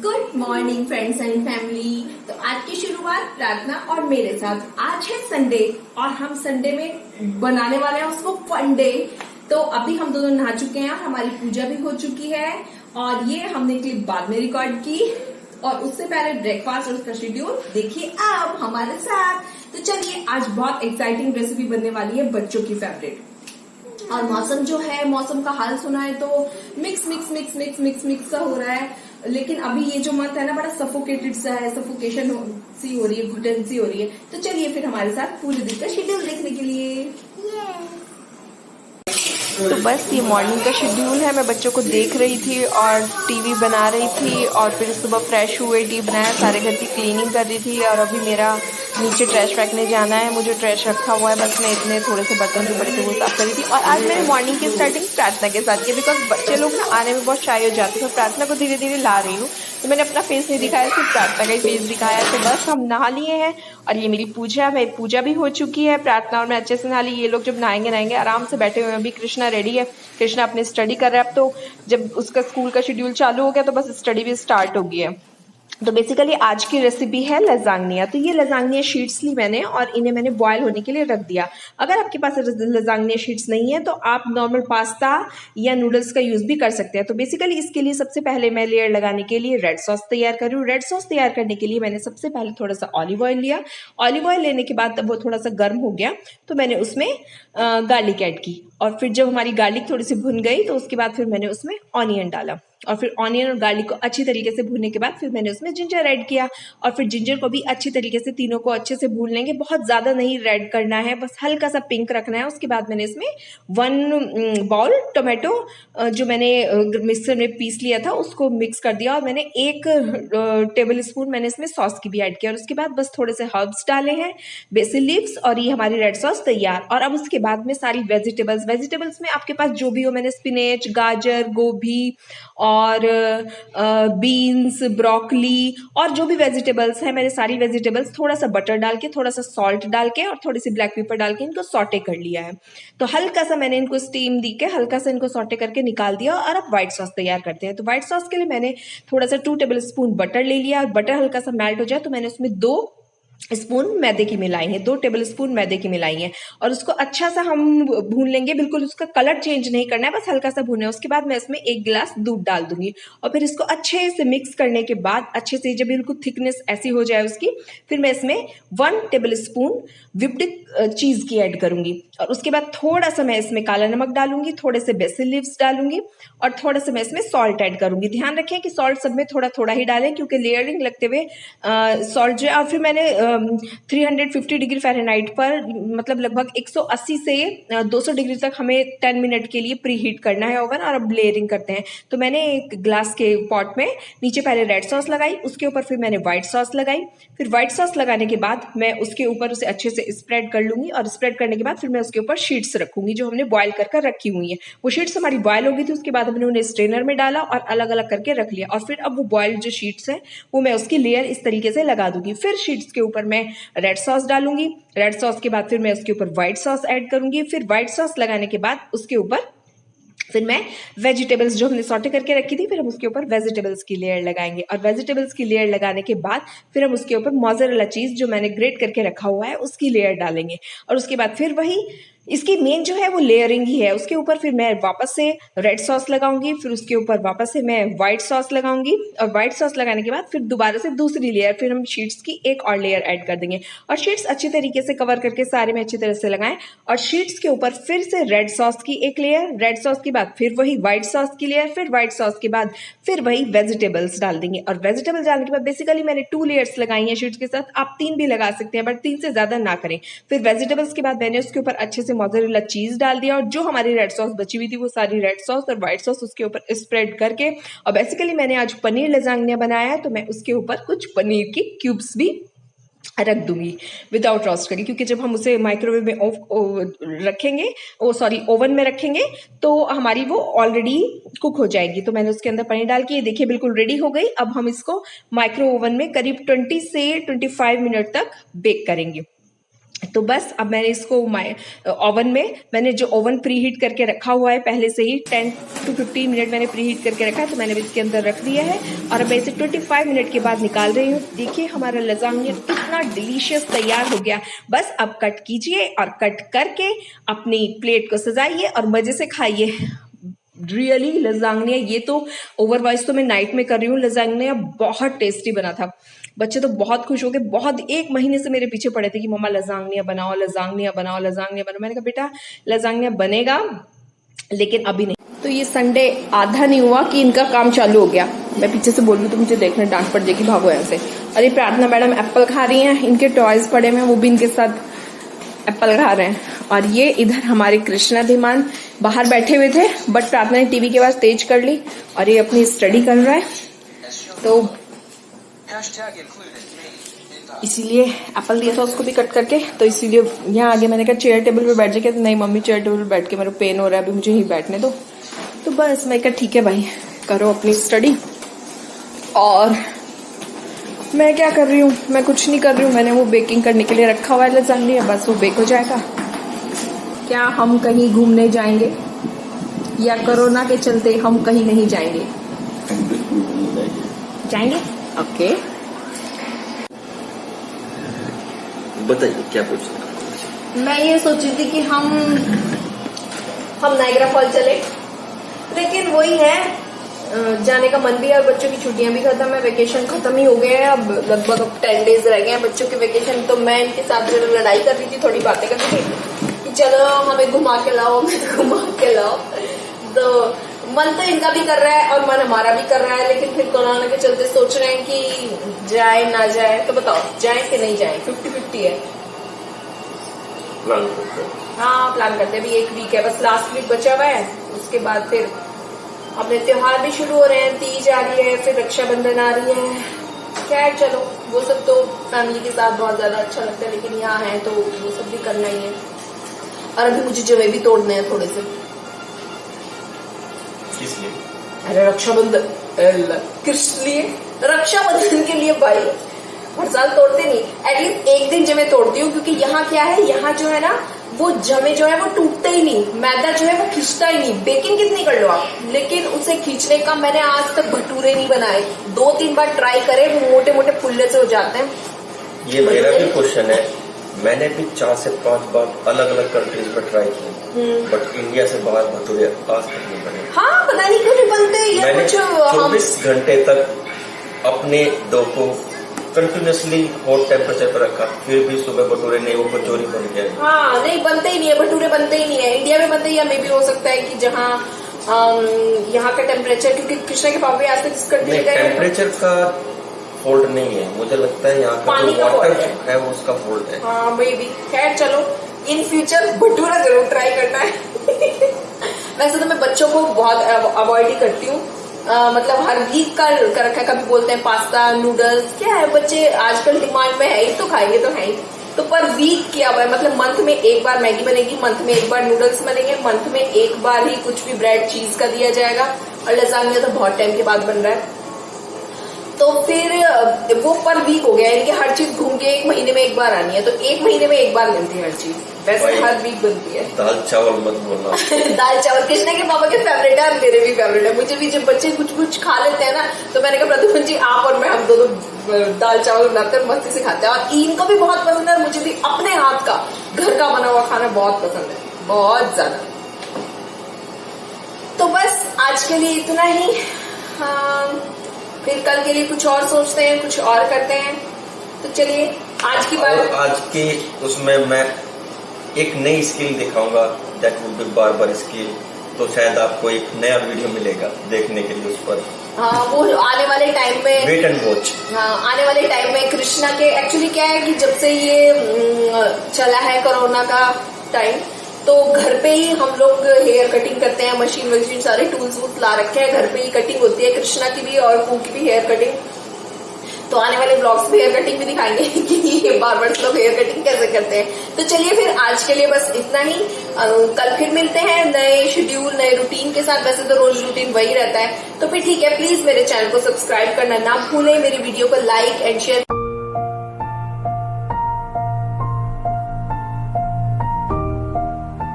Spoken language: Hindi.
Good morning friends and family. तो आज की शुरुआत प्रार्थना और मेरे साथ। आज है संडे और हम संडे में बनाने वाले हैं उसको फन डे। तो अभी हम दोनों नहा चुके हैं और हमारी पूजा भी हो चुकी है और ये हमने क्लिप बाद में रिकॉर्ड की और उससे पहले ब्रेकफास्ट और उसका शेड्यूल देखिए अब हमारे साथ। तो चलिए, आज बहुत एक्साइटिंग रेसिपी बनने वाली है बच्चों की फेवरेट। और मौसम जो है, मौसम का हाल सुना है तो mix mix mix mix mix mix सा हो रहा है। लेकिन अभी ये जो मंथ है ना, बड़ा सफोकेटेड सा है, सफोकेशन सी हो रही है, घुटन सी हो रही है। तो चलिए फिर हमारे साथ पूरे दिन का शेड्यूल देखने के लिए। तो बस ये मॉर्निंग का शेड्यूल है। मैं बच्चों को देख रही थी और टीवी बना रही थी और फिर सुबह फ्रेश हुए, टी बनाया, सारे घर की क्लीनिंग कर रही थी। और अभी मेरा नीचे ट्रैश फेंकने जाना है, मुझे ट्रैश रखा हुआ है, बस मैं इतने थोड़े से बर्तन जो पड़े थे वो साफ कर रही थी। और आज मैंने मॉर्निंग की स्टार्टिंग प्रार्थना के साथ की, बिकॉज बच्चे लोग ना आने में बहुत शाय हो जाते हैं। तो प्रार्थना को धीरे धीरे ला रही हूँ, तो मैंने अपना फेस नहीं दिखाया, सिर्फ प्रार्थना का ही फेस दिखाया। तो बस हम नहा लिए हैं और ये मेरी पूजा भी हो चुकी है। प्रार्थना और मैं अच्छे से नहा ली। ये लोग जब नहाएंगे आराम से बैठे हुए हैं। अभी कृष्णा रेडी है, कृष्णा अपनी स्टडी कर रहा है। अब तो जब उसका स्कूल का शेड्यूल चालू हो गया तो बस स्टडी भी स्टार्ट हो गई है। तो बेसिकली आज की रेसिपी है लजांगनिया। तो ये लजांगनिया शीट्स ली मैंने और इन्हें मैंने बॉयल होने के लिए रख दिया। अगर आपके पास लजांगनिया शीट्स नहीं है तो आप नॉर्मल पास्ता या नूडल्स का यूज भी कर सकते हैं। तो बेसिकली इसके लिए सबसे पहले मैं लेयर लगाने के लिए रेड सॉस तैयार कर रही हूँ। रेड सॉस तैयार करने के लिए मैंने सबसे पहले थोड़ा सा ऑलिव ऑयल लिया। ऑलिव ऑयल लेने के बाद वो थोड़ा सा गर्म हो गया तो मैंने उसमें गार्लिक ऐड की। और फिर जब हमारी गार्लिक थोड़ी सी भुन गई तो उसके बाद फिर मैंने उसमें ऑनियन डाला। और फिर ऑनियन और गार्लिक को अच्छी तरीके से भूनने के बाद फिर मैंने उसमें जिंजर ऐड किया। और फिर जिंजर को भी अच्छी तरीके से तीनों को अच्छे से भून लेंगे। बहुत ज़्यादा नहीं रेड करना है, बस हल्का सा पिंक रखना है। उसके बाद मैंने इसमें 1 बाउल टोमेटो जो मैंने मिक्सर में पीस लिया था उसको मिक्स कर दिया। और मैंने 1 टेबल स्पून मैंने इसमें सॉस की भी ऐड किया। और उसके बाद बस थोड़े से हर्ब्स डाले हैं, बेसिल लीव्स, और ये हमारी रेड सॉस तैयार। और अब उसके बाद में सारी वेजिटेबल्स में आपके पास जो भी हो, मैंने स्पिनेच, गाजर, गोभी और बीन्स, ब्रोकली और जो भी वेजिटेबल्स हैं, मैंने सारी वेजिटेबल्स थोड़ा सा बटर डाल के, थोड़ा सा सॉल्ट डाल के और थोड़ी सी ब्लैक पेपर डाल के इनको सॉटे कर लिया है। तो हल्का सा मैंने इनको स्टीम दी के हल्का सा इनको सॉटे करके निकाल दिया। और अब व्हाइट सॉस तैयार करते हैं। तो व्हाइट सॉस के लिए मैंने थोड़ा सा 2 टेबल स्पून बटर ले लिया। और बटर हल्का सा मेल्ट हो जाए तो मैंने उसमें 2 स्पून मैदे की मिलाई है, 2 टेबल स्पून मैदे की मिलाई है। और उसको अच्छा सा हम भून लेंगे, बिल्कुल उसका कलर चेंज नहीं करना है, बस हल्का सा भूनना है। उसके बाद मैं इसमें 1 गिलास दूध डाल दूंगी और फिर इसको अच्छे से मिक्स करने के बाद अच्छे से जब बिल्कुल थिकनेस ऐसी हो जाए उसकी, फिर मैं इसमें 1 टेबल स्पून विप्ड चीज की ऐड करूंगी। और उसके बाद थोड़ा सा मैं इसमें काला नमक डालूंगी, थोड़े से बेसिल लीव्स डालूंगी और थोड़ा सा मैं इसमें सॉल्ट ऐड करूंगी। ध्यान रखें कि सॉल्ट सब में थोड़ा थोड़ा ही डालें क्योंकि लेयरिंग लगते हुए सॉल्ट जो है। और फिर मैंने 350 डिग्री फ़ारेनहाइट पर, मतलब लगभग 180 से 200 डिग्री तक हमें 10 मिनट के लिए प्री हीट करना है ओवन। और अब लेयरिंग करते हैं। तो मैंने एक ग्लास के पॉट में नीचे पहले रेड सॉस लगाई, उसके ऊपर फिर मैंने व्हाइट सॉस लगाई। फिर व्हाइट सॉस लगाने के बाद मैं उसके ऊपर उसे अच्छे से स्प्रेड कर लूंगी। और स्प्रेड करने के बाद फिर मैं उसके ऊपर शीट्स रखूंगी जो हमने बॉयल कर रखी हुई है। वो शीट्स हमारी बॉयल हो गई थी, उसके बाद हमने उन्हें स्ट्रेनर में डाला और अलग अलग करके रख लिया। और फिर अब वो बॉयल्ड जो शीट्स हैं वो मैं उसकी लेयर इस तरीके से लगा दूंगी। फिर शीट्स के ऊपर मैं रेड सॉस डालूंगी। रेड सॉस के बाद फिर मैं उसके ऊपर व्हाइट सॉस ऐड करूंगी। फिर व्हाइट सॉस लगाने के बाद उसके ऊपर फिर मैं वेजिटेबल्स जो हमने सॉटे करके रखी थी, फिर हम उसके ऊपर वेजिटेबल्स की लेयर लगाएंगे। और वेजिटेबल्स की लेयर लगाने के बाद फिर हम उसके ऊपर मोज़रेला चीज़ जो मैंने ग्रेट करके रखा हुआ है उसकी लेयर डालेंगे। और उसके बाद फिर वही इसकी मेन जो है वो लेयरिंग ही है। उसके ऊपर फिर मैं वापस से रेड सॉस लगाऊंगी, फिर उसके ऊपर वापस से मैं व्हाइट सॉस लगाऊंगी। और व्हाइट सॉस लगाने के बाद फिर दोबारा से दूसरी लेयर, फिर हम शीट्स की एक और लेयर ऐड कर देंगे। और शीट्स अच्छी तरीके से कवर करके सारे में अच्छी तरह से लगाएं। और शीट्स के ऊपर फिर से रेड सॉस की एक लेयर, रेड सॉस के बाद फिर वही व्हाइट सॉस की लेयर, फिर व्हाइट सॉस के बाद फिर वही वेजिटेबल्स डाल देंगे। और वेजिटेबल्स डालने के बाद बेसिकली मैंने 2 लेयर्स लगाई हैं शीट्स के साथ। आप 3 भी लगा सकते हैं बट 3 से ज्यादा ना करें। फिर वेजिटेबल्स के बाद मैंने उसके ऊपर अच्छे से मोज़रेला चीज डाल दिया और जो हमारी रेड सॉस बची हुई थी वो सारी रेड सॉस और व्हाइट सॉस उसके ऊपर स्प्रेड करके, और बेसिकली मैंने आज पनीर लजांगनिया बनाया है तो मैं उसके ऊपर कुछ पनीर की क्यूब्स भी रख दूंगी विदाउट रोस्ट करके, क्योंकि जब हम उसे माइक्रोवेव में रखेंगे, ओवन में रखेंगे तो हमारी वो ऑलरेडी कुक हो जाएगी। तो मैंने उसके अंदर पनीर डाल के, ये देखिए बिल्कुल रेडी हो गई। अब हम इसको माइक्रो ओवन में करीब 20 से 25 मिनट तक बेक करेंगे। तो बस अब मैंने इसको ओवन में, मैंने जो ओवन प्री हीट करके रखा हुआ है पहले से ही 10 to 15 मिनट मैंने प्री हीट करके रखा है, तो मैंने इसके अंदर रख दिया है और अब मैं इसे 25 मिनट के बाद निकाल रही हूँ। देखिए हमारा लजानिया कितना डिलीशियस तैयार हो गया। बस अब कट कीजिए और कट करके अपनी प्लेट को सजाइए और मजे से खाइए। रियली लजानिया, ये तो ओवर वॉइस तो मैं नाइट में कर रही हूँ, लजानिया बहुत टेस्टी बना था। बच्चे तो बहुत खुश हो गए, बहुत 1 महीने से मेरे पीछे पड़े थे कि मम्मा लजानिया बनाओ, लजानिया बनाओ, लजानिया बनाओ। मैंने कहा बेटा लजानिया बनेगा लेकिन अभी नहीं। तो ये संडे आधा नहीं हुआ कि इनका काम चालू हो गया। मैं पीछे से बोल रही हूँ तो मुझे देखना डांट पड़ जाएगी, भागो यहाँ से। अरे प्रार्थना मैडम एप्पल खा रही हैं, इनके टॉयज पड़े हुए हैं, वो भी इनके साथ एप्पल खा रहे हैं। और ये इधर हमारे कृष्णा धीमान बाहर बैठे हुए थे, बट प्रार्थना ने टीवी की आवाज तेज कर ली और ये अपनी स्टडी कर रहा है, तो इसीलिए एप्पल दिया था उसको भी कट करके। तो इसीलिए यहाँ आगे मैंने कहा चेयर टेबल पे बैठ जाके, तो नहीं मम्मी चेयर टेबल पे बैठ के मेरे पेन हो रहा है, अभी मुझे ही बैठने दो। तो बस मैं कहा ठीक है भाई करो अपनी स्टडी। और मैं क्या कर रही हूँ, मैं कुछ नहीं कर रही हूँ, मैंने वो बेकिंग करने के लिए रखा हुआ है लजानिया, बस वो बेक हो जाएगा। क्या हम कहीं घूमने जाएंगे या कोरोना के चलते हम कहीं नहीं जाएंगे? जाएंगे, ओके। बताइए क्या पूछना। मैं ये सोच रही थी कि हम नायग्रा फॉल चले, लेकिन वही है जाने का मन भी है और बच्चों की छुट्टियां भी खत्म है, वेकेशन खत्म ही हो गए हैं, अब लगभग 10 डेज रह गए हैं बच्चों के वेकेशन। तो मैं इनके साथ जो लड़ाई कर रही थी, थोड़ी बातें कर रही थी कि चलो हमें घुमा के लाओ, हमें घुमा के लाओ। तो मन तो इनका भी कर रहा है और मन हमारा भी कर रहा है, लेकिन फिर कोरोना के चलते सोच रहे हैं कि जाए ना जाए। तो बताओ जाए कि नहीं जाए? 50-50 है। प्लान करते हैं। हाँ प्लान करते हैं, अभी 1 वीक है, बस लास्ट वीक बचा हुआ है। उसके बाद फिर अपने त्योहार भी शुरू हो रहे हैं, तीज आ रही है, फिर रक्षाबंधन आ रही है। खैर चलो वो सब तो फैमिली के साथ बहुत ज्यादा अच्छा लगता है, लेकिन यहाँ है तो वो सब भी करना ही है। और अभी मुझे जलेबी तोड़ने हैं थोड़े से। किस लिए? अरे रक्षाबंधन, किस लिए? रक्षाबंधन के लिए भाई, हर साल तोड़ते नहीं, एटलीस्ट एक दिन जमे तोड़ती हूँ, क्योंकि यहाँ क्या है, यहाँ जो है ना वो जमे जो है वो टूटते ही नहीं, मैदा जो है वो खिंचता ही नहीं। बेकिंग कितनी कर लो आप, लेकिन उसे खींचने का मैंने आज तक भटूरे नहीं बनाए। 2-3 बार ट्राई करे, वो मोटे मोटे फुल्ले से हो जाते हैं। ये मेरा भी क्वेश्चन है, मैंने भी 4 से 5 बार अलग अलग कंट्रीज पर ट्राई किए, बट इंडिया से बाहर भटूरे आज तक नहीं बने। हाँ पता नहीं क्यों नहीं बनते ये। मैंने कुछ 24 घंटे तक अपने डो को कंटिन्यूसली हॉट टेम्परेचर पर रखा, फिर भी सुबह भटूरे नहीं, वो कचौरी बन गया। हाँ नहीं बनते ही नहीं है, भटूरे बनते ही नहीं है। इंडिया में बनते ही या मे भी हो सकता है कि जहाँ यहाँ का टेम्परेचर, क्योंकि कृष्णा के पापा आज तक जिस कंट्री में गए, टेम्परेचर का फॉल्ट नहीं है, मुझे लगता है यहाँ का जो वाटर है वो उसका फॉल्ट है। हाँ मे भी। खैर चलो इन फ्यूचर भटूरा जरूर ट्राई करना है। वैसे तो मैं बच्चों को बहुत अवॉइड ही करती हूँ, मतलब हर वीक का कर रखा है। कभी बोलते हैं पास्ता नूडल्स, क्या है बच्चे आजकल डिमांड में है ही, तो खाएंगे तो है ही। तो पर वीक किया हुआ है, मतलब मंथ में 1 बार मैगी बनेगी, मंथ में 1 बार नूडल्स बनेंगे, मंथ में 1 बार ही कुछ भी ब्रेड चीज का दिया जाएगा। और लजानिया तो बहुत टाइम के बाद बन रहा है, तो फिर वो पर वीक हो गया, इनकी हर चीज घूम के 1 महीने में 1 बार आनी है, तो 1 महीने में 1 बार बनती है हर चीज। वैसे हर वीक बनती है। दाल चावल मत बोलना। दाल चावल कृष्णा के पापा के फेवरेट है और मेरे भी फेवरेट है। मुझे भी जब बच्चे कुछ कुछ खा लेते हैं ना, तो मैंने कहा प्रद्युमन जी आप और मैं, हम दोनों दाल चावल बनाकर मस्ती से खाते हैं। और इनको भी बहुत पसंद है, मुझे भी अपने हाथ का घर का बना हुआ खाना बहुत पसंद है, बहुत ज्यादा। तो बस आज के लिए इतना ही। फिर कल के लिए कुछ और सोचते हैं, कुछ और करते हैं। तो चलिए आज की बात, आज के उसमें मैं एक नई स्किल दिखाऊंगा, that would be barber skill. तो शायद आपको एक नया वीडियो मिलेगा देखने के लिए उस पर। हाँ वो आने वाले टाइम में, वेट एंड वॉच। हाँ आने वाले टाइम में कृष्णा के, एक्चुअली क्या है कि जब से ये चला है कोरोना का टाइम, तो घर पे ही हम लोग हेयर कटिंग करते हैं, मशीन सारे टूल्स वूल्स ला रखे हैं, घर पे ही कटिंग होती है कृष्णा की भी और पू की भी हेयर कटिंग। तो आने वाले ब्लॉग्स में हेयर कटिंग भी दिखाएंगे कि बार्बर्स लोग हेयर कटिंग कैसे करते हैं। तो चलिए फिर आज के लिए बस इतना ही। कल फिर मिलते हैं नए शेड्यूल, नए रूटीन के साथ। वैसे तो रोज रूटीन वही रहता है, तो फिर ठीक है, प्लीज मेरे चैनल को सब्सक्राइब करना ना भूलें, मेरी वीडियो को लाइक एंड शेयर